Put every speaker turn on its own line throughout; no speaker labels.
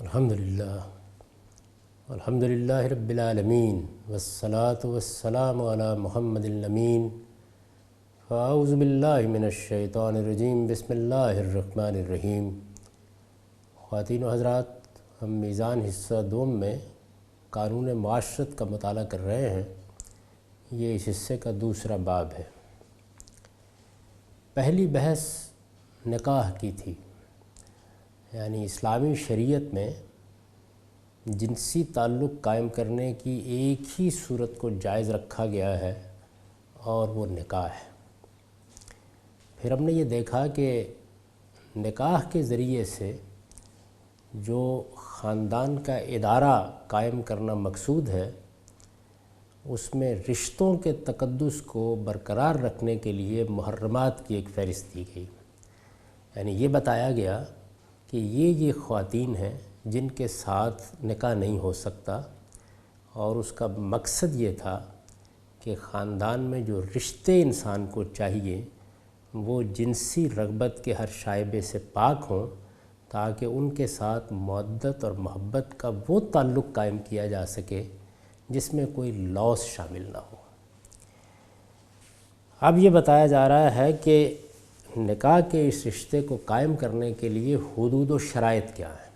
الحمدللہ رب العالمین والصلاة والسلام علی محمد الامین فاعوذ باللہ من الشیطان الرجیم بسم اللہ الرحمن الرحیم۔ خواتین و حضرات، ہم میزان حصہ دوم میں قانون معاشرت کا مطالعہ کر رہے ہیں۔ یہ اس حصے کا دوسرا باب ہے۔ پہلی بحث نکاح کی تھی، یعنی اسلامی شریعت میں جنسی تعلق قائم کرنے کی ایک ہی صورت کو جائز رکھا گیا ہے اور وہ نکاح ہے۔ پھر ہم نے یہ دیکھا کہ نکاح کے ذریعے سے جو خاندان کا ادارہ قائم کرنا مقصود ہے، اس میں رشتوں کے تقدس کو برقرار رکھنے کے لیے محرمات کی ایک فہرست دی گئی۔ یعنی یہ بتایا گیا کہ یہ خواتین ہیں جن کے ساتھ نکاح نہیں ہو سکتا، اور اس کا مقصد یہ تھا کہ خاندان میں جو رشتے انسان کو چاہیے وہ جنسی رغبت کے ہر شائبے سے پاک ہوں، تاکہ ان کے ساتھ مودت اور محبت کا وہ تعلق قائم کیا جا سکے جس میں کوئی لوث شامل نہ ہو۔ اب یہ بتایا جا رہا ہے کہ نکاح کے اس رشتے کو قائم کرنے کے لیے حدود و شرائط کیا ہیں،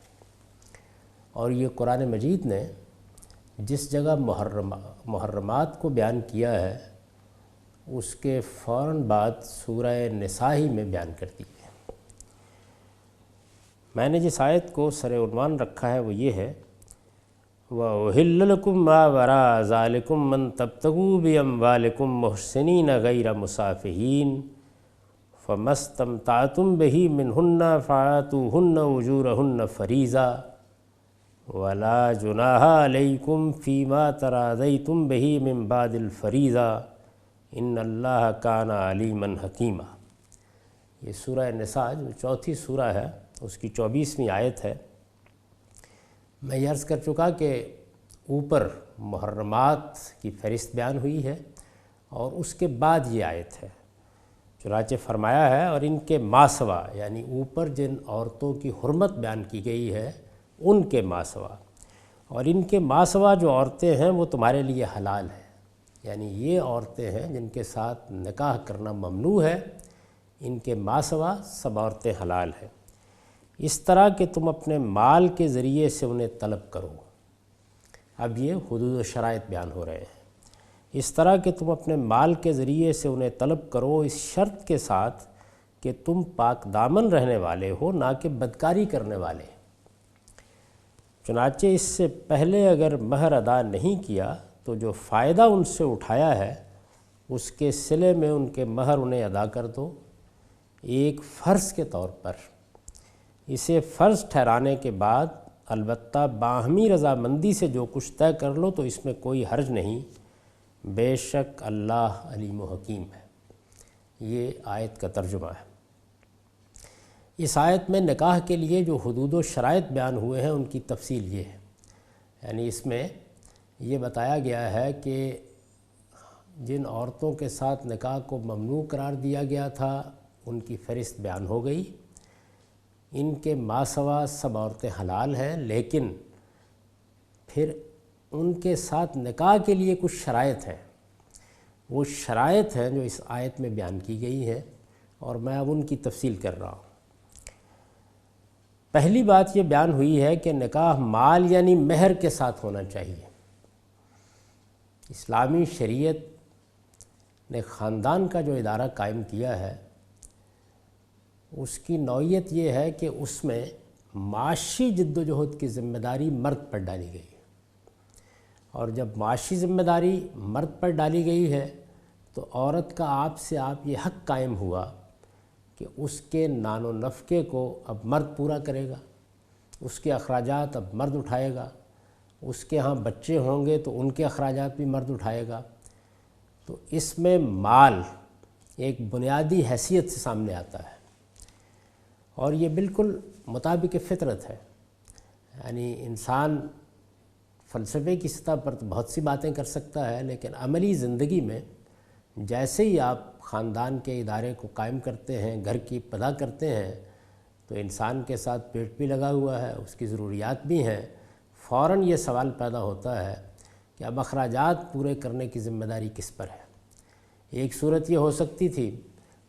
اور یہ قرآن مجید نے جس جگہ محرمات کو بیان کیا ہے اس کے فوراً بعد سورہ نساء ہی میں بیان کر دی ہے۔ میں نے جس آیت کو سر عنوان رکھا ہے وہ یہ ہے، وَأُحِلَّ لَكُم مَّا وَرَاءَ ذَلِكُم مَّن تَبْتَغُوا بِأَمْوَالِكُم مُحْسِنِينَ غَيْرَ مُسَافِحِينَ فَمَا اسْتَمْتَعْتُم بِهِ مِنْهُنَّ فَآتُوهُنَّ أُجُورَهُنَّ فَرِيضَةً وَلَا جُنَاحَ عَلَيْكُمْ فِيمَا تَرَاضَيْتُم بِهِ مِن بَعْدِ الْفَرِيضَةِ إِنَّ اللَّهَ كَانَ عَلِيمًا حَكِيمًا۔ یہ سورہ نساء جو چوتھی سورہ ہے، اس کی 24ویں آیت ہے۔ میں یہ عرض کر چکا کہ اوپر محرمات کی فہرست بیان ہوئی ہے اور اس کے بعد یہ آیت ہے۔ چنانچہ فرمایا ہے، اور ان کے ماسوا، یعنی اوپر جن عورتوں کی حرمت بیان کی گئی ہے ان کے ماسوا، اور ان کے ماسوا جو عورتیں ہیں وہ تمہارے لیے حلال ہیں، یعنی یہ عورتیں ہیں جن کے ساتھ نکاح کرنا ممنوع ہے، ان کے ماسوا سب عورتیں حلال ہیں، اس طرح کہ تم اپنے مال کے ذریعے سے انہیں طلب کرو۔ اب یہ حدود و شرائط بیان ہو رہے ہیں۔ اس طرح کہ تم اپنے مال کے ذریعے سے انہیں طلب کرو، اس شرط کے ساتھ کہ تم پاک دامن رہنے والے ہو، نہ کہ بدکاری کرنے والے۔ چنانچہ اس سے پہلے اگر مہر ادا نہیں کیا تو جو فائدہ ان سے اٹھایا ہے اس کے صلے میں ان کے مہر انہیں ادا کر دو، ایک فرض کے طور پر۔ اسے فرض ٹھہرانے کے بعد البتہ باہمی رضامندی سے جو کچھ طے کر لو تو اس میں کوئی حرج نہیں، بے شک اللہ علیم و حکیم ہے۔ یہ آیت کا ترجمہ ہے۔ اس آیت میں نکاح کے لیے جو حدود و شرائط بیان ہوئے ہیں ان کی تفصیل یہ ہے، یعنی اس میں یہ بتایا گیا ہے کہ جن عورتوں کے ساتھ نکاح کو ممنوع قرار دیا گیا تھا ان کی فہرست بیان ہو گئی۔ ان کے ماسوا سب عورتیں حلال ہیں، لیکن پھر ان کے ساتھ نکاح کے لیے کچھ شرائط ہیں۔ وہ شرائط ہیں جو اس آیت میں بیان کی گئی ہیں، اور میں اب ان کی تفصیل کر رہا ہوں۔ پہلی بات یہ بیان ہوئی ہے کہ نکاح مال یعنی مہر کے ساتھ ہونا چاہیے۔ اسلامی شریعت نے خاندان کا جو ادارہ قائم کیا ہے اس کی نوعیت یہ ہے کہ اس میں معاشی جد و جہد کی ذمہ داری مرد پر ڈالی گئی، اور جب معاشی ذمہ داری مرد پر ڈالی گئی ہے تو عورت کا آپ سے آپ یہ حق قائم ہوا کہ اس کے نان و نفقے کو اب مرد پورا کرے گا، اس کے اخراجات اب مرد اٹھائے گا، اس کے ہاں بچے ہوں گے تو ان کے اخراجات بھی مرد اٹھائے گا۔ تو اس میں مال ایک بنیادی حیثیت سے سامنے آتا ہے، اور یہ بالکل مطابق فطرت ہے۔ یعنی انسان فلسفے کی سطح پر تو بہت سی باتیں کر سکتا ہے، لیکن عملی زندگی میں جیسے ہی آپ خاندان کے ادارے کو قائم کرتے ہیں، گھر کی پناہ کرتے ہیں، تو انسان کے ساتھ پیٹ بھی لگا ہوا ہے، اس کی ضروریات بھی ہیں، فوراً یہ سوال پیدا ہوتا ہے کہ اب اخراجات پورے کرنے کی ذمہ داری کس پر ہے۔ ایک صورت یہ ہو سکتی تھی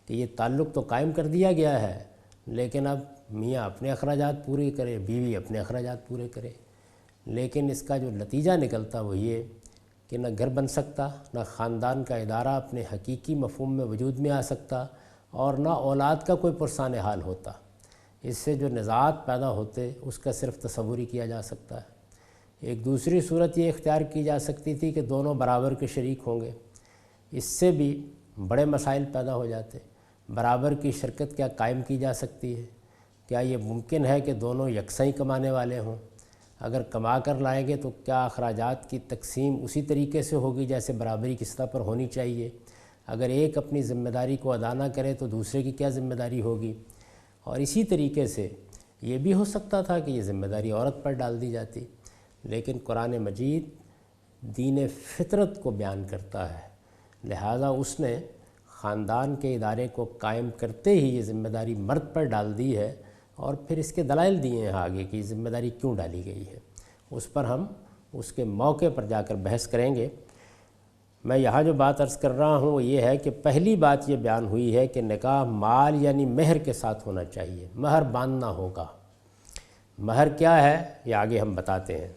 کہ یہ تعلق تو قائم کر دیا گیا ہے، لیکن اب میاں اپنے اخراجات پورے کرے، بیوی اپنے اخراجات پورے کرے، لیکن اس کا جو نتیجہ نکلتا وہ یہ کہ نہ گھر بن سکتا، نہ خاندان کا ادارہ اپنے حقیقی مفہوم میں وجود میں آ سکتا، اور نہ اولاد کا کوئی پرسان حال ہوتا۔ اس سے جو نزاعات پیدا ہوتے اس کا صرف تصور ہی کیا جا سکتا ہے۔ ایک دوسری صورت یہ اختیار کی جا سکتی تھی کہ دونوں برابر کے شریک ہوں گے، اس سے بھی بڑے مسائل پیدا ہو جاتے۔ برابر کی شرکت کیا قائم کی جا سکتی ہے؟ کیا یہ ممکن ہے کہ دونوں یکساں کمانے والے ہوں؟ اگر کما کر لائیں گے تو کیا اخراجات کی تقسیم اسی طریقے سے ہوگی جیسے برابری کی سطح پر ہونی چاہیے؟ اگر ایک اپنی ذمہ داری کو ادا نہ کرے تو دوسرے کی کیا ذمہ داری ہوگی؟ اور اسی طریقے سے یہ بھی ہو سکتا تھا کہ یہ ذمہ داری عورت پر ڈال دی جاتی، لیکن قرآن مجید دین فطرت کو بیان کرتا ہے، لہٰذا اس نے خاندان کے ادارے کو قائم کرتے ہی یہ ذمہ داری مرد پر ڈال دی ہے، اور پھر اس کے دلائل دیے ہیں آگے کہ یہ ذمہ داری کیوں ڈالی گئی ہے۔ اس پر ہم اس کے موقع پر جا کر بحث کریں گے۔ میں یہاں جو بات عرض کر رہا ہوں وہ یہ ہے کہ پہلی بات یہ بیان ہوئی ہے کہ نکاح مال یعنی مہر کے ساتھ ہونا چاہیے، مہر باندھنا ہوگا۔ مہر کیا ہے یہ آگے ہم بتاتے ہیں۔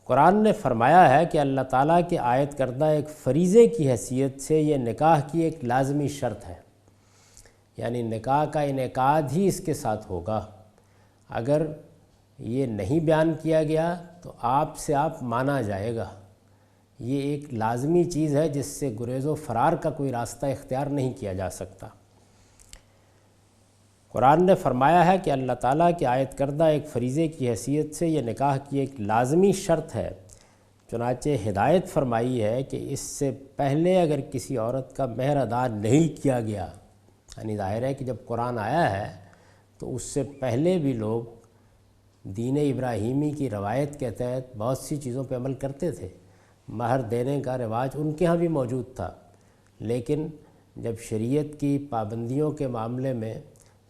قرآن نے فرمایا ہے کہ اللہ تعالیٰ کے عائد کردہ ایک فریضے کی حیثیت سے یہ نکاح کی ایک لازمی شرط ہے، یعنی نکاح کا انعقاد ہی اس کے ساتھ ہوگا۔ اگر یہ نہیں بیان کیا گیا تو آپ سے آپ مانا جائے گا۔ یہ ایک لازمی چیز ہے جس سے گریز و فرار کا کوئی راستہ اختیار نہیں کیا جا سکتا۔ قرآن نے فرمایا ہے کہ اللہ تعالیٰ کے عائد کردہ ایک فریضے کی حیثیت سے یہ نکاح کی ایک لازمی شرط ہے، چنانچہ ہدایت فرمائی ہے کہ اس سے پہلے اگر کسی عورت کا مہر ادا نہیں کیا گیا، یعنی ظاہر ہے کہ جب قرآن آیا ہے تو اس سے پہلے بھی لوگ دین ابراہیمی کی روایت کے تحت بہت سی چیزوں پہ عمل کرتے تھے۔ مہر دینے کا رواج ان کے ہاں بھی موجود تھا، لیکن جب شریعت کی پابندیوں کے معاملے میں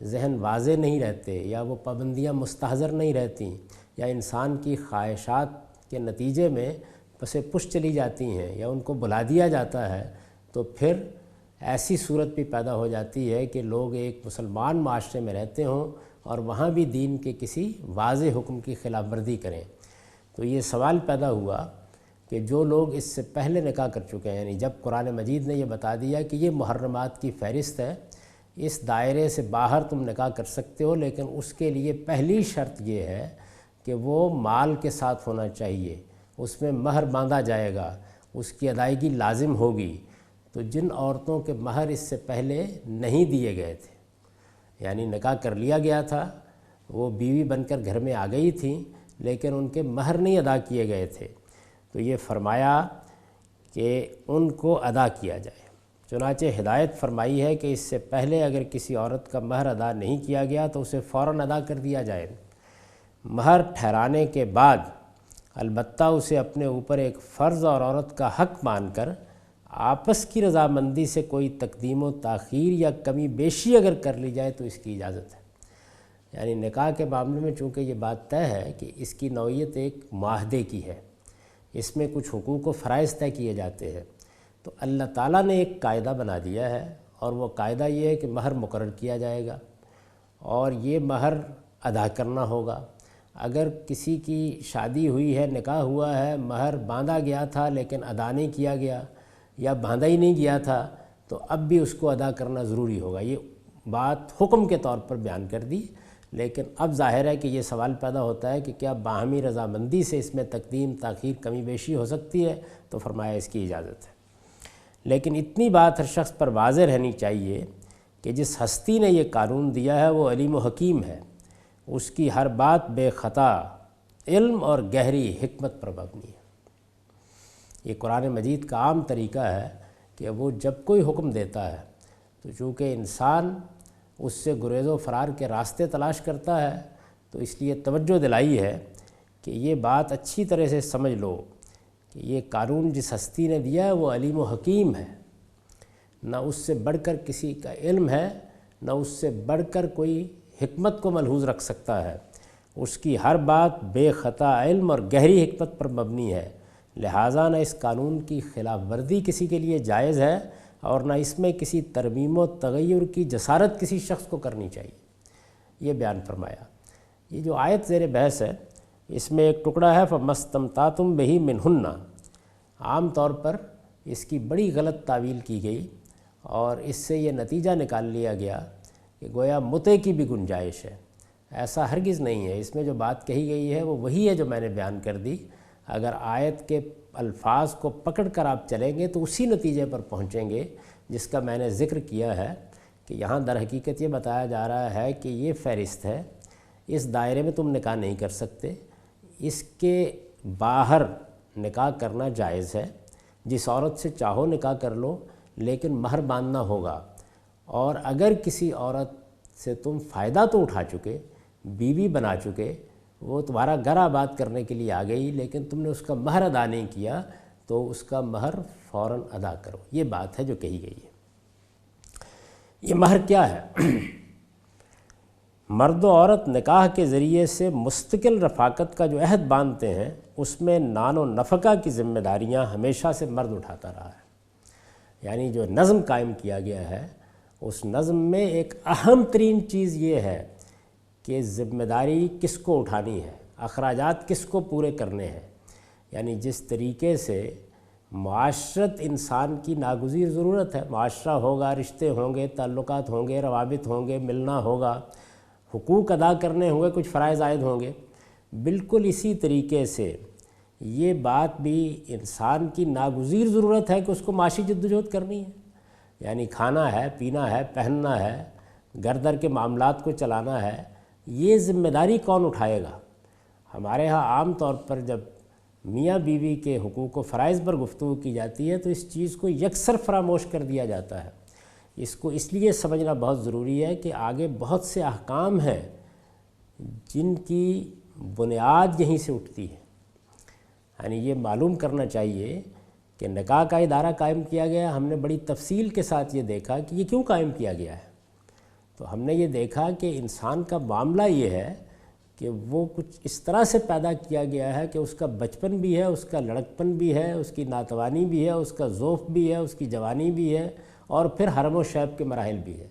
ذہن واضح نہیں رہتے، یا وہ پابندیاں مستحضر نہیں رہتیں، یا انسان کی خواہشات کے نتیجے میں پس پش چلی جاتی ہیں، یا ان کو بلا دیا جاتا ہے، تو پھر ایسی صورت بھی پیدا ہو جاتی ہے کہ لوگ ایک مسلمان معاشرے میں رہتے ہوں اور وہاں بھی دین کے کسی واضح حکم کی خلاف ورزی کریں۔ تو یہ سوال پیدا ہوا کہ جو لوگ اس سے پہلے نکاح کر چکے ہیں، یعنی جب قرآن مجید نے یہ بتا دیا کہ یہ محرمات کی فہرست ہے، اس دائرے سے باہر تم نکاح کر سکتے ہو، لیکن اس کے لیے پہلی شرط یہ ہے کہ وہ مال کے ساتھ ہونا چاہیے، اس میں مہر باندھا جائے گا، اس کی ادائیگی لازم ہوگی۔ تو جن عورتوں کے مہر اس سے پہلے نہیں دیے گئے تھے، یعنی نکاح کر لیا گیا تھا، وہ بیوی بن کر گھر میں آ گئی تھیں لیکن ان کے مہر نہیں ادا کیے گئے تھے، تو یہ فرمایا کہ ان کو ادا کیا جائے۔ چنانچہ ہدایت فرمائی ہے کہ اس سے پہلے اگر کسی عورت کا مہر ادا نہیں کیا گیا تو اسے فوراً ادا کر دیا جائے۔ مہر ٹھہرانے کے بعد البتہ اسے اپنے اوپر ایک فرض اور عورت کا حق مان کر آپس کی رضامندی سے کوئی تقدیم و تاخیر یا کمی بیشی اگر کر لی جائے تو اس کی اجازت ہے۔ یعنی نکاح کے معاملے میں چونکہ یہ بات طے ہے کہ اس کی نوعیت ایک معاہدے کی ہے، اس میں کچھ حقوق و فرائض طے کیے جاتے ہیں، تو اللہ تعالیٰ نے ایک قاعدہ بنا دیا ہے، اور وہ قاعدہ یہ ہے کہ مہر مقرر کیا جائے گا اور یہ مہر ادا کرنا ہوگا۔ اگر کسی کی شادی ہوئی ہے، نکاح ہوا ہے، مہر باندھا گیا تھا لیکن ادا نہیں کیا گیا، یا باندھا ہی نہیں گیا تھا، تو اب بھی اس کو ادا کرنا ضروری ہوگا۔ یہ بات حکم کے طور پر بیان کر دی، لیکن اب ظاہر ہے کہ یہ سوال پیدا ہوتا ہے کہ کیا باہمی رضامندی سے اس میں تقدیم تاخیر کمی بیشی ہو سکتی ہے؟ تو فرمایا اس کی اجازت ہے۔ لیکن اتنی بات ہر شخص پر واضح رہنی چاہیے کہ جس ہستی نے یہ قانون دیا ہے وہ علیم و حکیم ہے، اس کی ہر بات بے خطا علم اور گہری حکمت پر مبنی ہے۔ یہ قرآن مجید کا عام طریقہ ہے کہ وہ جب کوئی حکم دیتا ہے تو چونکہ انسان اس سے گریز و فرار کے راستے تلاش کرتا ہے، تو اس لیے توجہ دلائی ہے کہ یہ بات اچھی طرح سے سمجھ لو کہ یہ قانون جس ہستی نے دیا ہے وہ علیم و حکیم ہے، نہ اس سے بڑھ کر کسی کا علم ہے، نہ اس سے بڑھ کر کوئی حکمت کو ملحوظ رکھ سکتا ہے، اس کی ہر بات بے خطا علم اور گہری حکمت پر مبنی ہے، لہٰذا نہ اس قانون کی خلاف ورزی کسی کے لیے جائز ہے اور نہ اس میں کسی ترمیم و تغیر کی جسارت کسی شخص کو کرنی چاہیے۔ یہ بیان فرمایا۔ یہ جو آیت زیر بحث ہے اس میں ایک ٹکڑا ہے فَمَسْتَمْتَعْتُمْ بِهِ مِنْهُنَّ، عام طور پر اس کی بڑی غلط تعویل کی گئی اور اس سے یہ نتیجہ نکال لیا گیا کہ گویا متع کی بھی گنجائش ہے۔ ایسا ہرگز نہیں ہے، اس میں جو بات کہی گئی ہے وہ وہی ہے جو میں نے بیان کر دی۔ اگر آیت کے الفاظ کو پکڑ کر آپ چلیں گے تو اسی نتیجے پر پہنچیں گے جس کا میں نے ذکر کیا ہے کہ یہاں در حقیقت یہ بتایا جا رہا ہے کہ یہ فہرست ہے، اس دائرے میں تم نکاح نہیں کر سکتے، اس کے باہر نکاح کرنا جائز ہے، جس عورت سے چاہو نکاح کر لو لیکن مہر باندھنا ہوگا، اور اگر کسی عورت سے تم فائدہ تو اٹھا چکے، بیوی بنا چکے، وہ تمہارا گھر آباد کرنے کے لیے آ گئی لیکن تم نے اس کا مہر ادا نہیں کیا تو اس کا مہر فوراً ادا کرو۔ یہ بات ہے جو کہی گئی ہے۔ یہ مہر کیا ہے؟ مرد و عورت نکاح کے ذریعے سے مستقل رفاقت کا جو عہد باندھتے ہیں اس میں نان و نفقہ کی ذمہ داریاں ہمیشہ سے مرد اٹھاتا رہا ہے۔ یعنی جو نظم قائم کیا گیا ہے اس نظم میں ایک اہم ترین چیز یہ ہے کہ ذمہ داری کس کو اٹھانی ہے، اخراجات کس کو پورے کرنے ہیں۔ یعنی جس طریقے سے معاشرت انسان کی ناگزیر ضرورت ہے، معاشرہ ہوگا، رشتے ہوں گے، تعلقات ہوں گے، روابط ہوں گے، ملنا ہوگا، حقوق ادا کرنے ہوں گے، کچھ فرائض عائد ہوں گے، بالکل اسی طریقے سے یہ بات بھی انسان کی ناگزیر ضرورت ہے کہ اس کو معاشی جدوجہد کرنی ہے۔ یعنی کھانا ہے، پینا ہے، پہننا ہے، گھر در کے معاملات کو چلانا ہے، یہ ذمہ داری کون اٹھائے گا؟ ہمارے ہاں عام طور پر جب میاں بیوی کے حقوق و فرائض پر گفتگو کی جاتی ہے تو اس چیز کو یکسر فراموش کر دیا جاتا ہے۔ اس کو اس لیے سمجھنا بہت ضروری ہے کہ آگے بہت سے احکام ہیں جن کی بنیاد یہیں سے اٹھتی ہے۔ یعنی یہ معلوم کرنا چاہیے کہ نکاح کا ادارہ قائم کیا گیا، ہم نے بڑی تفصیل کے ساتھ یہ دیکھا کہ یہ کیوں قائم کیا گیا ہے۔ تو ہم نے یہ دیکھا کہ انسان کا معاملہ یہ ہے کہ وہ کچھ اس طرح سے پیدا کیا گیا ہے کہ اس کا بچپن بھی ہے، اس کا لڑکپن بھی ہے، اس کی ناتوانی بھی ہے، اس کا ذوف بھی ہے، اس کی جوانی بھی ہے، اور پھر حرم و شیب کے مراحل بھی ہے،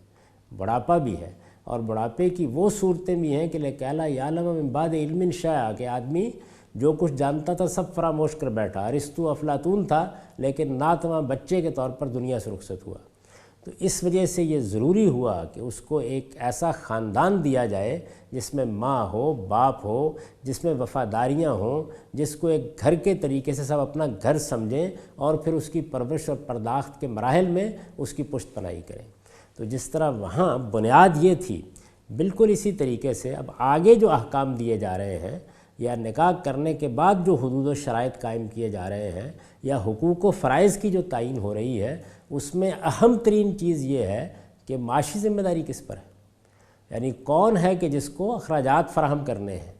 بڑھاپا بھی ہے، اور بڑھاپے کی وہ صورتیں بھی ہیں کہ لَكَيْ يَعْلَمَ مِن بَعْدِ عِلْمٍ شَيْئًا، کہ آدمی جو کچھ جانتا تھا سب فراموش کر بیٹھا۔ ارسطو افلاطون تھا لیکن ناتواں بچے کے طور پر دنیا سے رخصت ہوا۔ تو اس وجہ سے یہ ضروری ہوا کہ اس کو ایک ایسا خاندان دیا جائے جس میں ماں ہو، باپ ہو، جس میں وفاداریاں ہوں، جس کو ایک گھر کے طریقے سے سب اپنا گھر سمجھیں اور پھر اس کی پرورش اور پرداخت کے مراحل میں اس کی پشت پناہی کریں۔ تو جس طرح وہاں بنیاد یہ تھی، بالکل اسی طریقے سے اب آگے جو احکام دیے جا رہے ہیں یا نکاح کرنے کے بعد جو حدود و شرائط قائم کیے جا رہے ہیں یا حقوق و فرائض کی جو تعین ہو رہی ہے، اس میں اہم ترین چیز یہ ہے کہ معاشی ذمہ داری کس پر ہے۔ یعنی کون ہے کہ جس کو اخراجات فراہم کرنے ہیں،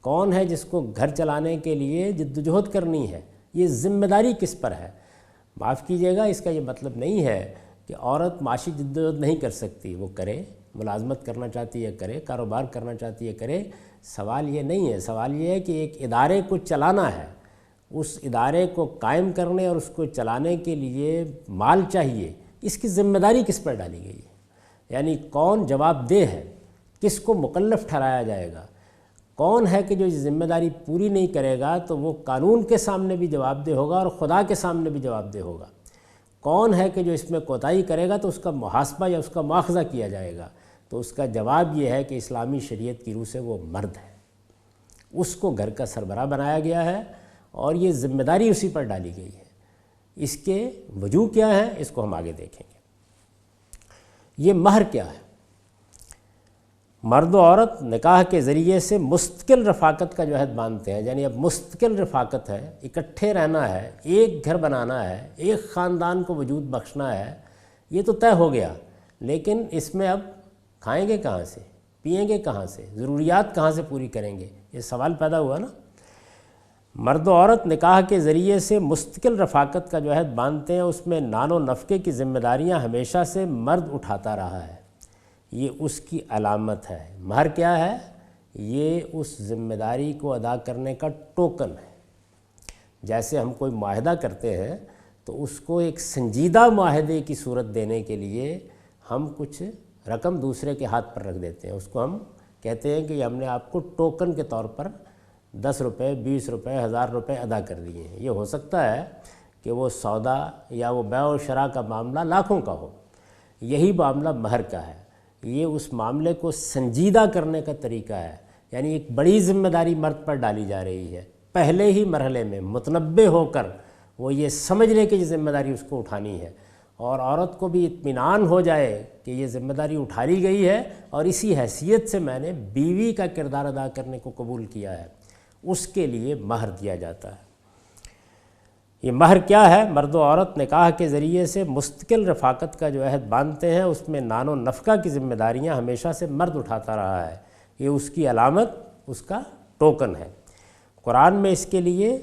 کون ہے جس کو گھر چلانے کے لیے جدوجہد کرنی ہے، یہ ذمہ داری کس پر ہے۔ معاف کیجیے گا، اس کا یہ مطلب نہیں ہے کہ عورت معاشی جدوجہد نہیں کر سکتی، وہ کرے، ملازمت کرنا چاہتی ہے کرے، کاروبار کرنا چاہتی ہے کرے، سوال یہ نہیں ہے۔ سوال یہ ہے کہ ایک ادارے کو چلانا ہے، اس ادارے کو قائم کرنے اور اس کو چلانے کے لیے مال چاہیے، اس کی ذمہ داری کس پر ڈالی گئی ہے؟ یعنی کون جواب دہ ہے، کس کو مکلف ٹھہرایا جائے گا، کون ہے کہ جو یہ ذمہ داری پوری نہیں کرے گا تو وہ قانون کے سامنے بھی جواب دہ ہوگا اور خدا کے سامنے بھی جواب دہ ہوگا، کون ہے کہ جو اس میں کوتاہی کرے گا تو اس کا محاسبہ یا اس کا مواخذہ کیا جائے گا۔ تو اس کا جواب یہ ہے کہ اسلامی شریعت کی روح سے وہ مرد ہے، اس کو گھر کا سربراہ بنایا گیا ہے اور یہ ذمہ داری اسی پر ڈالی گئی ہے۔ اس کے وجوہ کیا ہے اس کو ہم آگے دیکھیں گے۔ یہ مہر کیا ہے؟ مرد و عورت نکاح کے ذریعے سے مستقل رفاقت کا جو عہد باندھتے ہیں، یعنی اب مستقل رفاقت ہے، اکٹھے رہنا ہے، ایک گھر بنانا ہے، ایک خاندان کو وجود بخشنا ہے، یہ تو طے ہو گیا، لیکن اس میں اب کھائیں گے کہاں سے، پئیں گے کہاں سے، ضروریات کہاں سے پوری کریں گے، یہ سوال پیدا ہوا نا۔ مرد و عورت نکاح کے ذریعے سے مستقل رفاقت کا جو عہد باندھتے ہیں، اس میں نان و نفقے کی ذمہ داریاں ہمیشہ سے مرد اٹھاتا رہا ہے۔ یہ اس کی علامت ہے۔ مہر کیا ہے؟ یہ اس ذمہ داری کو ادا کرنے کا ٹوکن ہے۔ جیسے ہم کوئی معاہدہ کرتے ہیں تو اس کو ایک سنجیدہ معاہدے کی صورت دینے کے لیے ہم کچھ رقم دوسرے کے ہاتھ پر رکھ دیتے ہیں، اس کو ہم کہتے ہیں کہ ہم نے آپ کو ٹوکن کے طور پر 10 روپے، 20 روپے، 1000 روپے ادا کر دیے ہیں۔ یہ ہو سکتا ہے کہ وہ سودا یا وہ بیع و شراء کا معاملہ لاکھوں کا ہو، یہی معاملہ مہر کا ہے۔ یہ اس معاملے کو سنجیدہ کرنے کا طریقہ ہے، یعنی ایک بڑی ذمہ داری مرد پر ڈالی جا رہی ہے، پہلے ہی مرحلے میں متنبہ ہو کر وہ یہ سمجھ لے کہ یہ ذمہ داری اس کو اٹھانی ہے، اور عورت کو بھی اطمینان ہو جائے کہ یہ ذمہ داری اٹھا لی گئی ہے اور اسی حیثیت سے میں نے بیوی کا کردار ادا کرنے کو قبول کیا ہے، اس کے لیے مہر دیا جاتا ہے۔ یہ مہر کیا ہے؟ مرد و عورت نکاح کے ذریعے سے مستقل رفاقت کا جو عہد باندھتے ہیں، اس میں نان و نفقہ کی ذمہ داریاں ہمیشہ سے مرد اٹھاتا رہا ہے، یہ اس کی علامت، اس کا ٹوکن ہے۔ قرآن میں اس کے لیے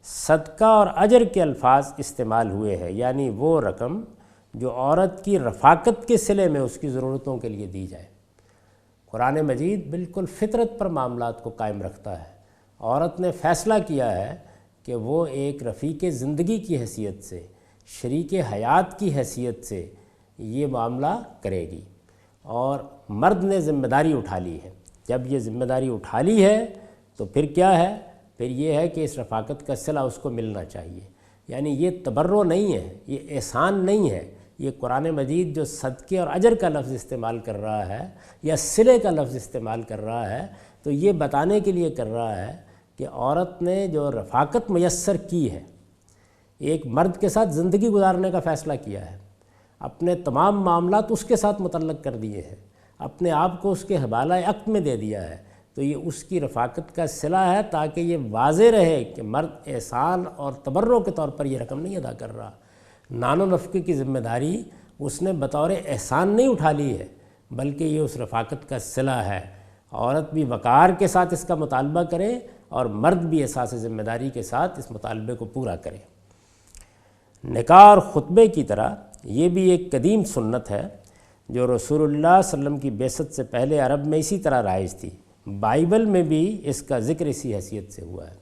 صدقہ اور اجر کے الفاظ استعمال ہوئے ہیں، یعنی وہ رقم جو عورت کی رفاقت کے صلے میں اس کی ضرورتوں کے لیے دی جائے۔ قرآن مجید بالکل فطرت پر معاملات کو قائم رکھتا ہے۔ عورت نے فیصلہ کیا ہے کہ وہ ایک رفیق زندگی کی حیثیت سے، شریک حیات کی حیثیت سے یہ معاملہ کرے گی، اور مرد نے ذمہ داری اٹھا لی ہے۔ جب یہ ذمہ داری اٹھا لی ہے تو پھر کیا ہے؟ پھر یہ ہے کہ اس رفاقت کا صلہ اس کو ملنا چاہیے، یعنی یہ تبرع نہیں ہے، یہ احسان نہیں ہے۔ یہ قرآن مجید جو صدقے اور اجر کا لفظ استعمال کر رہا ہے یا صلے کا لفظ استعمال کر رہا ہے تو یہ بتانے کے لیے کر رہا ہے کہ عورت نے جو رفاقت میسر کی ہے، ایک مرد کے ساتھ زندگی گزارنے کا فیصلہ کیا ہے، اپنے تمام معاملات اس کے ساتھ متعلق کر دیے ہیں، اپنے آپ کو اس کے حوالہ عقد میں دے دیا ہے، تو یہ اس کی رفاقت کا صلہ ہے، تاکہ یہ واضح رہے کہ مرد احسان اور تبرع کے طور پر یہ رقم نہیں ادا کر رہا۔ نان و نفقے کی ذمہ داری اس نے بطور احسان نہیں اٹھا لی ہے، بلکہ یہ اس رفاقت کا صلہ ہے۔ عورت بھی وقار کے ساتھ اس کا مطالبہ کرے اور مرد بھی احساس ذمہ داری کے ساتھ اس مطالبے کو پورا کرے۔ نکاح اور خطبے کی طرح یہ بھی ایک قدیم سنت ہے جو رسول اللہ صلی اللہ علیہ وسلم کی بعثت سے پہلے عرب میں اسی طرح رائج تھی۔ بائبل میں بھی اس کا ذکر اسی حیثیت سے ہوا ہے،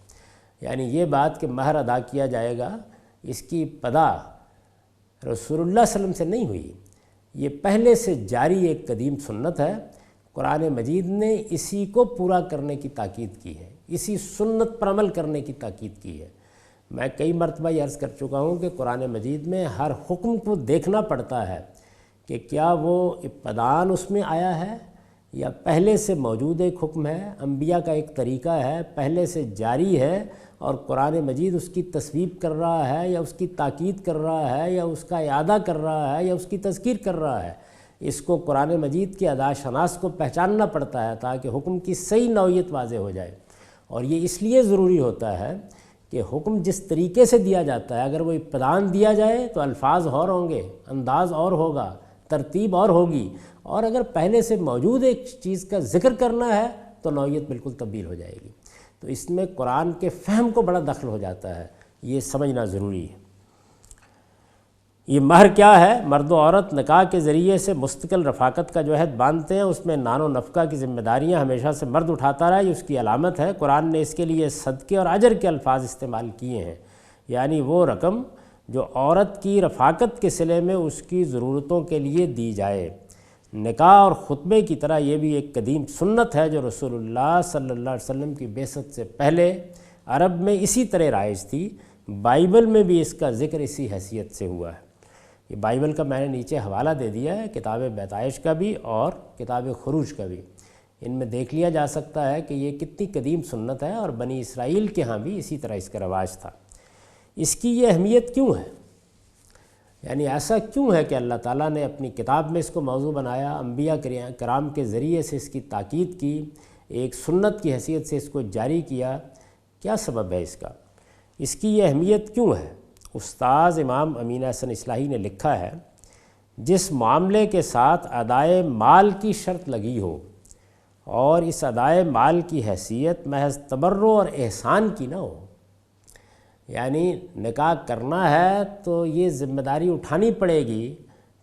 یعنی یہ بات کہ مہر ادا کیا جائے گا، اس کی ابتدا رسول اللہ صلی اللہ علیہ وسلم سے نہیں ہوئی، یہ پہلے سے جاری ایک قدیم سنت ہے۔ قرآن مجید نے اسی کو پورا کرنے کی تاکید کی ہے، اسی سنت پر عمل کرنے کی تاکید کی ہے۔ میں کئی مرتبہ یہ عرض کر چکا ہوں کہ قرآن مجید میں ہر حکم کو دیکھنا پڑتا ہے کہ کیا وہ ابتداً اس میں آیا ہے یا پہلے سے موجود ایک حکم ہے، انبیاء کا ایک طریقہ ہے، پہلے سے جاری ہے اور قرآن مجید اس کی تصویب کر رہا ہے یا اس کی تاکید کر رہا ہے یا اس کا اعادہ کر رہا ہے یا اس کی تذکیر کر رہا ہے۔ اس کو قرآن مجید کے ادا شناس کو پہچاننا پڑتا ہے تاکہ حکم کی صحیح نوعیت واضح ہو جائے، اور یہ اس لیے ضروری ہوتا ہے کہ حکم جس طریقے سے دیا جاتا ہے، اگر وہ ابتداً دیا جائے تو الفاظ اور ہوں گے، انداز اور ہوگا، ترتیب اور ہوگی، اور اگر پہلے سے موجود ایک چیز کا ذکر کرنا ہے تو نوعیت بالکل تبدیل ہو جائے گی۔ تو اس میں قرآن کے فہم کو بڑا دخل ہو جاتا ہے، یہ سمجھنا ضروری ہے۔ یہ مہر کیا ہے؟ مرد و عورت نکاح کے ذریعے سے مستقل رفاقت کا جو عہد باندھتے ہیں، اس میں نان و نفقہ کی ذمہ داریاں ہمیشہ سے مرد اٹھاتا رہا، یہ اس کی علامت ہے۔ قرآن نے اس کے لیے صدقے اور اجر کے الفاظ استعمال کیے ہیں، یعنی وہ رقم جو عورت کی رفاقت کے صلے میں اس کی ضرورتوں کے لیے دی جائے۔ نکاح اور خطبے کی طرح یہ بھی ایک قدیم سنت ہے جو رسول اللہ صلی اللہ علیہ وسلم کی بعثت سے پہلے عرب میں اسی طرح رائج تھی۔ بائبل میں بھی اس کا ذکر اسی حیثیت سے ہوا ہے۔ یہ بائبل کا میں نے نیچے حوالہ دے دیا ہے، کتاب بیدائش کا بھی اور کتاب خروج کا بھی، ان میں دیکھ لیا جا سکتا ہے کہ یہ کتنی قدیم سنت ہے، اور بنی اسرائیل کے ہاں بھی اسی طرح اس کا رواج تھا۔ اس کی یہ اہمیت کیوں ہے؟ یعنی ایسا کیوں ہے کہ اللہ تعالیٰ نے اپنی کتاب میں اس کو موضوع بنایا، انبیاء کرام کے ذریعے سے اس کی تاکید کی، ایک سنت کی حیثیت سے اس کو جاری کیا؟ کیا سبب ہے اس کا؟ اس کی یہ اہمیت کیوں ہے؟ استاذ امام امین احسن اصلاحی نے لکھا ہے، جس معاملے کے ساتھ ادائے مال کی شرط لگی ہو اور اس ادائے مال کی حیثیت محض تبرع اور احسان کی نہ ہو، یعنی نکاح کرنا ہے تو یہ ذمہ داری اٹھانی پڑے گی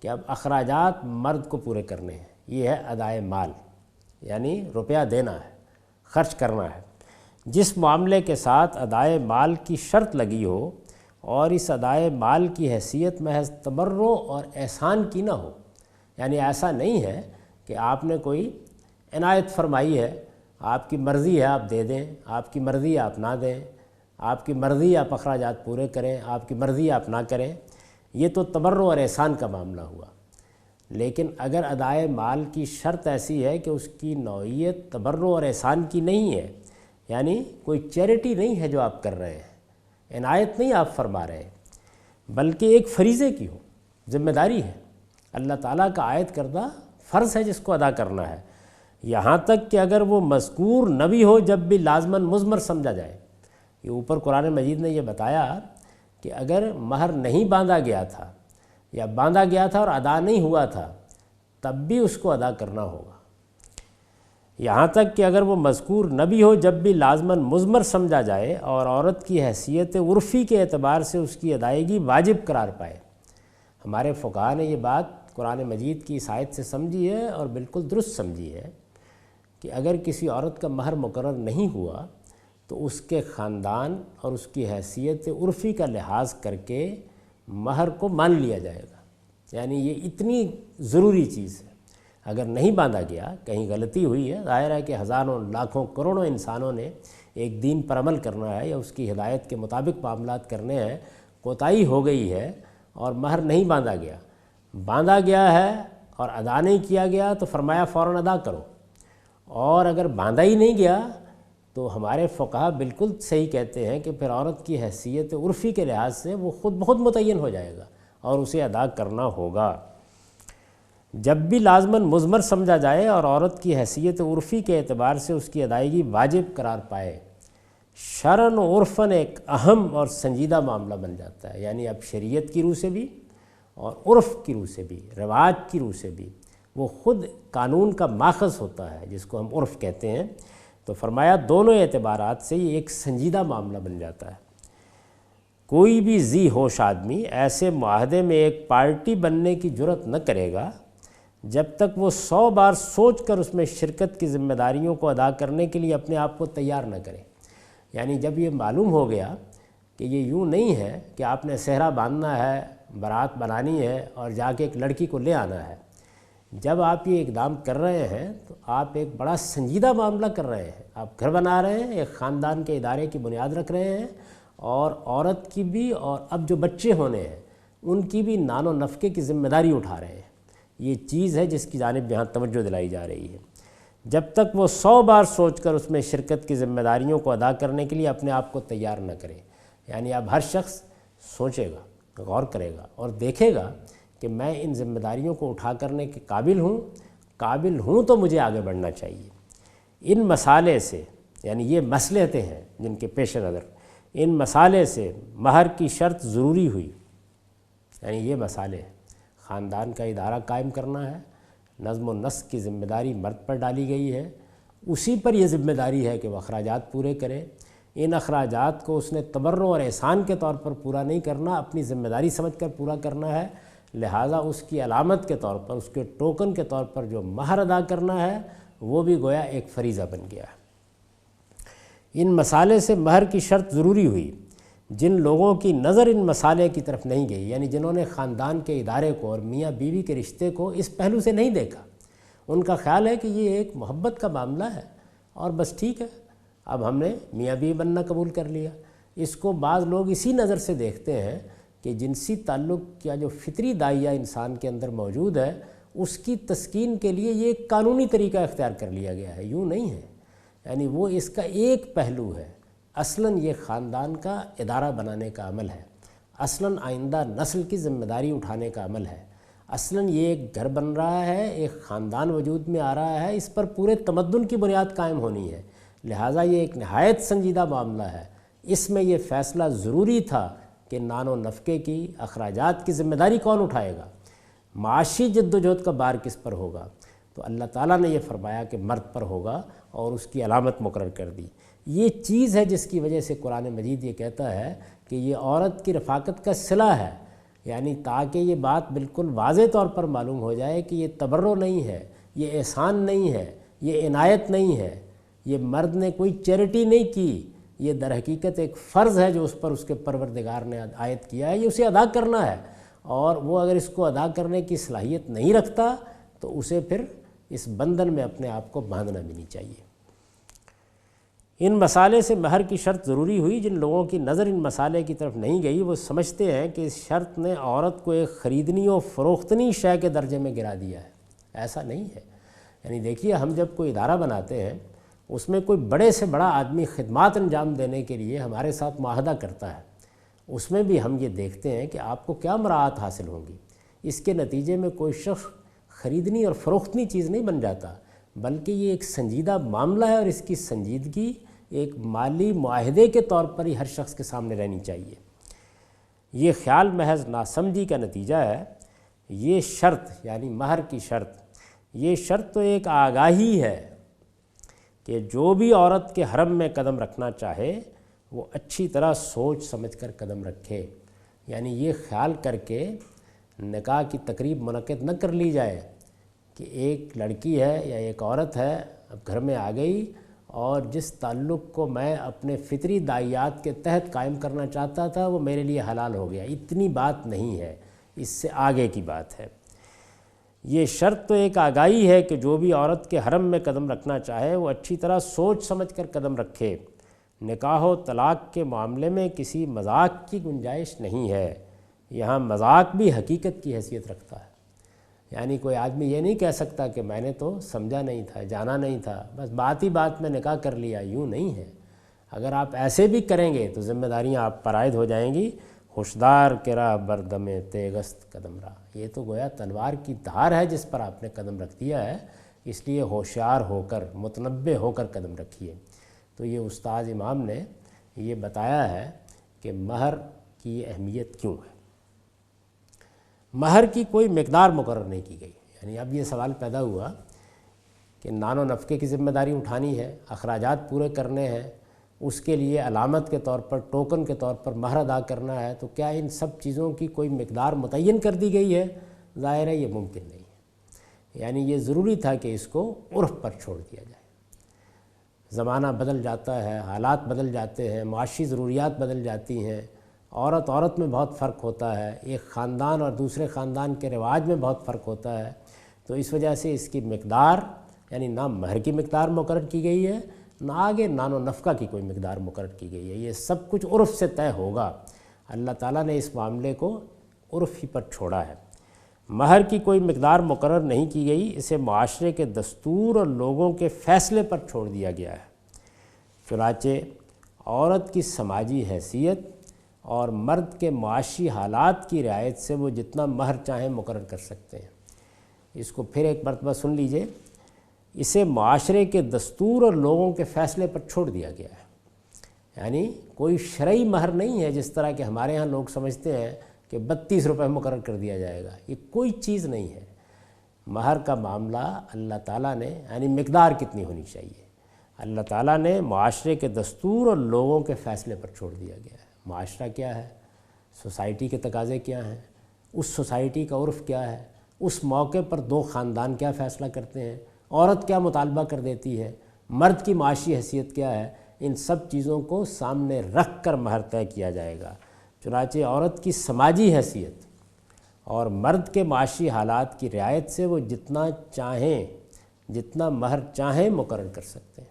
کہ اب اخراجات مرد کو پورے کرنے ہیں، یہ ہے ادائے مال، یعنی روپیہ دینا ہے، خرچ کرنا ہے۔ جس معاملے کے ساتھ ادائے مال کی شرط لگی ہو اور اس ادائے مال کی حیثیت محض تبرع اور احسان کی نہ ہو، یعنی ایسا نہیں ہے کہ آپ نے کوئی عنایت فرمائی ہے، آپ کی مرضی ہے آپ دے دیں، آپ کی مرضی ہے آپ نہ دیں، آپ کی مرضی آپ اخراجات پورے کریں، آپ کی مرضی آپ نہ کریں، یہ تو تبرع اور احسان کا معاملہ ہوا۔ لیکن اگر ادائے مال کی شرط ایسی ہے کہ اس کی نوعیت تبرع اور احسان کی نہیں ہے، یعنی کوئی چیریٹی نہیں ہے جو آپ کر رہے ہیں، عنایت نہیں آپ فرما رہے ہیں، بلکہ ایک فریضے کی ہو، ذمہ داری ہے، اللہ تعالیٰ کا عائد کردہ فرض ہے جس کو ادا کرنا ہے، یہاں تک کہ اگر وہ مذکور نہ بھی ہو جب بھی لازماً مضمر سمجھا جائے۔ یہ اوپر قرآن مجید نے یہ بتایا کہ اگر مہر نہیں باندھا گیا تھا یا باندھا گیا تھا اور ادا نہیں ہوا تھا تب بھی اس کو ادا کرنا ہوگا، یہاں تک کہ اگر وہ مذکور نہ بھی ہو جب بھی لازماً مضمر سمجھا جائے اور عورت کی حیثیت عرفی کے اعتبار سے اس کی ادائیگی واجب قرار پائے۔ ہمارے فقہاء نے یہ بات قرآن مجید کی اس آیت سے سمجھی ہے اور بالکل درست سمجھی ہے کہ اگر کسی عورت کا مہر مقرر نہیں ہوا تو اس کے خاندان اور اس کی حیثیت عرفی کا لحاظ کر کے مہر کو مان لیا جائے گا، یعنی یہ اتنی ضروری چیز ہے۔ اگر نہیں باندھا گیا، کہیں غلطی ہوئی ہے، ظاہر ہے کہ ہزاروں لاکھوں کروڑوں انسانوں نے ایک دین پر عمل کرنا ہے یا اس کی ہدایت کے مطابق معاملات کرنے ہیں، کوتاہی ہو گئی ہے اور مہر نہیں باندھا گیا، باندھا گیا ہے اور ادا نہیں کیا گیا تو فرمایا فوراً ادا کرو، اور اگر باندھا ہی نہیں گیا تو ہمارے فقہاء بالکل صحیح کہتے ہیں کہ پھر عورت کی حیثیت عرفی کے لحاظ سے وہ خود بخود متعین ہو جائے گا اور اسے ادا کرنا ہوگا۔ جب بھی لازماً مضمر سمجھا جائے اور عورت کی حیثیت عرفی کے اعتبار سے اس کی ادائیگی واجب قرار پائے، شرعاً و عرفاً ایک اہم اور سنجیدہ معاملہ بن جاتا ہے، یعنی اب شریعت کی روح سے بھی اور عرف کی روح سے بھی، رواج کی روح سے بھی وہ خود قانون کا ماخذ ہوتا ہے جس کو ہم عرف کہتے ہیں۔ تو فرمایا دونوں اعتبارات سے یہ ایک سنجیدہ معاملہ بن جاتا ہے۔ کوئی بھی ذی ہوش آدمی ایسے معاہدے میں ایک پارٹی بننے کی جرات نہ کرے گا جب تک وہ 100 بار سوچ کر اس میں شرکت کی ذمہ داریوں کو ادا کرنے کے لیے اپنے آپ کو تیار نہ کرے، یعنی جب یہ معلوم ہو گیا کہ یہ یوں نہیں ہے کہ آپ نے صحرا باندھنا ہے، بارات بنانی ہے اور جا کے ایک لڑکی کو لے آنا ہے، جب آپ یہ اقدام کر رہے ہیں تو آپ ایک بڑا سنجیدہ معاملہ کر رہے ہیں، آپ گھر بنا رہے ہیں، ایک خاندان کے ادارے کی بنیاد رکھ رہے ہیں، اور عورت کی بھی اور اب جو بچے ہونے ہیں ان کی بھی نان و نفقے کی ذمہ داری اٹھا رہے ہیں۔ یہ چیز ہے جس کی جانب یہاں توجہ دلائی جا رہی ہے۔ جب تک وہ 100 بار سوچ کر اس میں شرکت کی ذمہ داریوں کو ادا کرنے کے لیے اپنے آپ کو تیار نہ کرے، یعنی اب ہر شخص سوچے گا، غور کرے گا اور دیکھے گا کہ میں ان ذمہ داریوں کو اٹھا کرنے کے قابل ہوں تو مجھے آگے بڑھنا چاہیے۔ ان مسالے سے، یعنی یہ مصلحتیں ہیں جن کے پیش نظر ان مسالے سے مہر کی شرط ضروری ہوئی، یعنی یہ مسالے ہیں، خاندان کا ادارہ قائم کرنا ہے، نظم و نسق کی ذمہ داری مرد پر ڈالی گئی ہے، اسی پر یہ ذمہ داری ہے کہ وہ اخراجات پورے کرے، ان اخراجات کو اس نے تبرع اور احسان کے طور پر پورا نہیں کرنا، اپنی ذمہ داری سمجھ کر پورا کرنا ہے، لہٰذا اس کی علامت کے طور پر، اس کے ٹوکن کے طور پر جو مہر ادا کرنا ہے وہ بھی گویا ایک فریضہ بن گیا ہے۔ ان مسالے سے مہر کی شرط ضروری ہوئی۔ جن لوگوں کی نظر ان مسالے کی طرف نہیں گئی، یعنی جنہوں نے خاندان کے ادارے کو اور میاں بیوی کے رشتے کو اس پہلو سے نہیں دیکھا، ان کا خیال ہے کہ یہ ایک محبت کا معاملہ ہے اور بس ٹھیک ہے، اب ہم نے میاں بیوی بننا قبول کر لیا۔ اس کو بعض لوگ اسی نظر سے دیکھتے ہیں کہ جنسی تعلق کا جو فطری داعیہ انسان کے اندر موجود ہے اس کی تسکین کے لیے یہ ایک قانونی طریقہ اختیار کر لیا گیا ہے، یوں نہیں ہے، یعنی وہ اس کا ایک پہلو ہے۔ اصلاً یہ خاندان کا ادارہ بنانے کا عمل ہے، اصلاً آئندہ نسل کی ذمہ داری اٹھانے کا عمل ہے، اصلاً یہ ایک گھر بن رہا ہے، ایک خاندان وجود میں آ رہا ہے، اس پر پورے تمدن کی بنیاد قائم ہونی ہے، لہٰذا یہ ایک نہایت سنجیدہ معاملہ ہے۔ اس میں یہ فیصلہ ضروری تھا کہ نان و نفقے کی، اخراجات کی ذمہ داری کون اٹھائے گا، معاشی جد و جہد کا بار کس پر ہوگا، تو اللہ تعالیٰ نے یہ فرمایا کہ مرد پر ہوگا اور اس کی علامت مقرر کر دی۔ یہ چیز ہے جس کی وجہ سے قرآن مجید یہ کہتا ہے کہ یہ عورت کی رفاقت کا صلہ ہے، یعنی تاکہ یہ بات بالکل واضح طور پر معلوم ہو جائے کہ یہ تبرع نہیں ہے، یہ احسان نہیں ہے، یہ عنایت نہیں ہے، یہ مرد نے کوئی چیریٹی نہیں کی، یہ در حقیقت ایک فرض ہے جو اس پر اس کے پروردگار نے عائد کیا ہے، یہ اسے ادا کرنا ہے، اور وہ اگر اس کو ادا کرنے کی صلاحیت نہیں رکھتا تو اسے پھر اس بندھن میں اپنے آپ کو باندھنا بھی نہیں چاہیے۔ ان مسالے سے مہر کی شرط ضروری ہوئی۔ جن لوگوں کی نظر ان مسالے کی طرف نہیں گئی وہ سمجھتے ہیں کہ اس شرط نے عورت کو ایک خریدنی اور فروختنی شے کے درجے میں گرا دیا ہے۔ ایسا نہیں ہے۔ یعنی دیکھیے، ہم جب کوئی ادارہ بناتے ہیں اس میں کوئی بڑے سے بڑا آدمی خدمات انجام دینے کے لیے ہمارے ساتھ معاہدہ کرتا ہے، اس میں بھی ہم یہ دیکھتے ہیں کہ آپ کو کیا مراعات حاصل ہوں گی۔ اس کے نتیجے میں کوئی شخص خریدنی اور فروختنی چیز نہیں بن جاتا، بلکہ یہ ایک سنجیدہ معاملہ ہے، اور اس کی سنجیدگی ایک مالی معاہدے کے طور پر ہی ہر شخص کے سامنے رہنی چاہیے۔ یہ خیال محض ناسمجھی کا نتیجہ ہے۔ یہ شرط یعنی مہر کی شرط، یہ شرط تو ایک آگاہی ہے کہ جو بھی عورت کے حرم میں قدم رکھنا چاہے وہ اچھی طرح سوچ سمجھ کر قدم رکھے۔ یعنی یہ خیال کر کے نکاح کی تقریب منعقد نہ کر لی جائے کہ ایک لڑکی ہے یا ایک عورت ہے اب گھر میں آ گئی، اور جس تعلق کو میں اپنے فطری داعیات کے تحت قائم کرنا چاہتا تھا وہ میرے لیے حلال ہو گیا۔ اتنی بات نہیں ہے، اس سے آگے کی بات ہے۔ یہ شرط تو ایک آگاہی ہے کہ جو بھی عورت کے حرم میں قدم رکھنا چاہے وہ اچھی طرح سوچ سمجھ کر قدم رکھے۔ نکاح و طلاق کے معاملے میں کسی مذاق کی گنجائش نہیں ہے، یہاں مذاق بھی حقیقت کی حیثیت رکھتا ہے۔ یعنی کوئی آدمی یہ نہیں کہہ سکتا کہ میں نے تو سمجھا نہیں تھا، جانا نہیں تھا، بس بات ہی بات میں نکاح کر لیا، یوں نہیں ہے۔ اگر آپ ایسے بھی کریں گے تو ذمہ داریاں آپ پر عائد ہو جائیں گی۔ ہوشدار کے راہ بردم تیغست قدم راہ، یہ تو گویا تلوار کی دھار ہے جس پر آپ نے قدم رکھ دیا ہے، اس لیے ہوشیار ہو کر متنبہ ہو کر قدم رکھیے۔ تو یہ استاد امام نے یہ بتایا ہے کہ مہر کی اہمیت کیوں ہے۔ مہر کی کوئی مقدار مقرر نہیں کی گئی۔ یعنی اب یہ سوال پیدا ہوا کہ نان و نفقے کی ذمہ داری اٹھانی ہے، اخراجات پورے کرنے ہیں، اس کے لیے علامت کے طور پر، ٹوکن کے طور پر مہر ادا کرنا ہے، تو کیا ان سب چیزوں کی کوئی مقدار متعین کر دی گئی ہے؟ ظاہر ہے یہ ممکن نہیں ہے۔ یعنی یہ ضروری تھا کہ اس کو عرف پر چھوڑ دیا جائے۔ زمانہ بدل جاتا ہے، حالات بدل جاتے ہیں، معاشی ضروریات بدل جاتی ہیں، عورت میں بہت فرق ہوتا ہے، ایک خاندان اور دوسرے خاندان کے رواج میں بہت فرق ہوتا ہے، تو اس وجہ سے اس کی مقدار یعنی نہ مہر کی مقدار مقرر کی گئی ہے، نہ آگے نان و نفقہ کی کوئی مقدار مقرر کی گئی ہے۔ یہ سب کچھ عرف سے طے ہوگا۔ اللہ تعالیٰ نے اس معاملے کو عرف ہی پر چھوڑا ہے۔ مہر کی کوئی مقدار مقرر نہیں کی گئی، اسے معاشرے کے دستور اور لوگوں کے فیصلے پر چھوڑ دیا گیا ہے۔ چنانچہ عورت کی سماجی حیثیت اور مرد کے معاشی حالات کی رعایت سے وہ جتنا مہر چاہیں مقرر کر سکتے ہیں۔ اس کو پھر ایک مرتبہ سن لیجئے، اسے معاشرے کے دستور اور لوگوں کے فیصلے پر چھوڑ دیا گیا ہے۔ یعنی کوئی شرعی مہر نہیں ہے جس طرح کہ ہمارے ہاں لوگ سمجھتے ہیں کہ 32 روپے مقرر کر دیا جائے گا، یہ کوئی چیز نہیں ہے۔ مہر کا معاملہ اللہ تعالیٰ نے یعنی مقدار کتنی ہونی چاہیے، اللہ تعالیٰ نے معاشرے کے دستور اور لوگوں کے فیصلے پر چھوڑ دیا گیا ہے۔ معاشرہ کیا ہے، سوسائٹی کے تقاضے کیا ہیں، اس سوسائٹی کا عرف کیا ہے، اس موقع پر دو خاندان کیا فیصلہ کرتے ہیں، عورت کیا مطالبہ کر دیتی ہے، مرد کی معاشی حیثیت کیا ہے، ان سب چیزوں کو سامنے رکھ کر مہر طے کیا جائے گا۔ چنانچہ عورت کی سماجی حیثیت اور مرد کے معاشی حالات کی رعایت سے وہ جتنا چاہیں، جتنا مہر چاہیں مقرر کر سکتے ہیں۔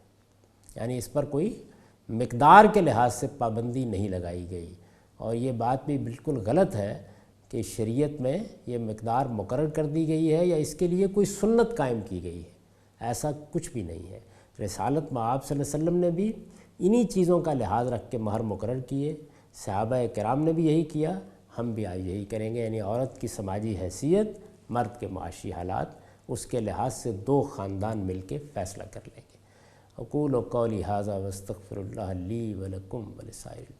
یعنی اس پر کوئی مقدار کے لحاظ سے پابندی نہیں لگائی گئی، اور یہ بات بھی بالکل غلط ہے کہ شریعت میں یہ مقدار مقرر کر دی گئی ہے یا اس کے لیے کوئی سنت قائم کی گئی ہے، ایسا کچھ بھی نہیں ہے۔ رسالت میں آپ صلی اللہ علیہ وسلم نے بھی انہی چیزوں کا لحاظ رکھ کے مہر مقرر کیے، صحابہ کرام نے بھی یہی کیا، ہم بھی آج یہی کریں گے۔ یعنی عورت کی سماجی حیثیت، مرد کے معاشی حالات، اس کے لحاظ سے دو خاندان مل کے فیصلہ کر لیں گے۔ اقول قولی ھذا واستغفر اللہ لی ولکم ولسائر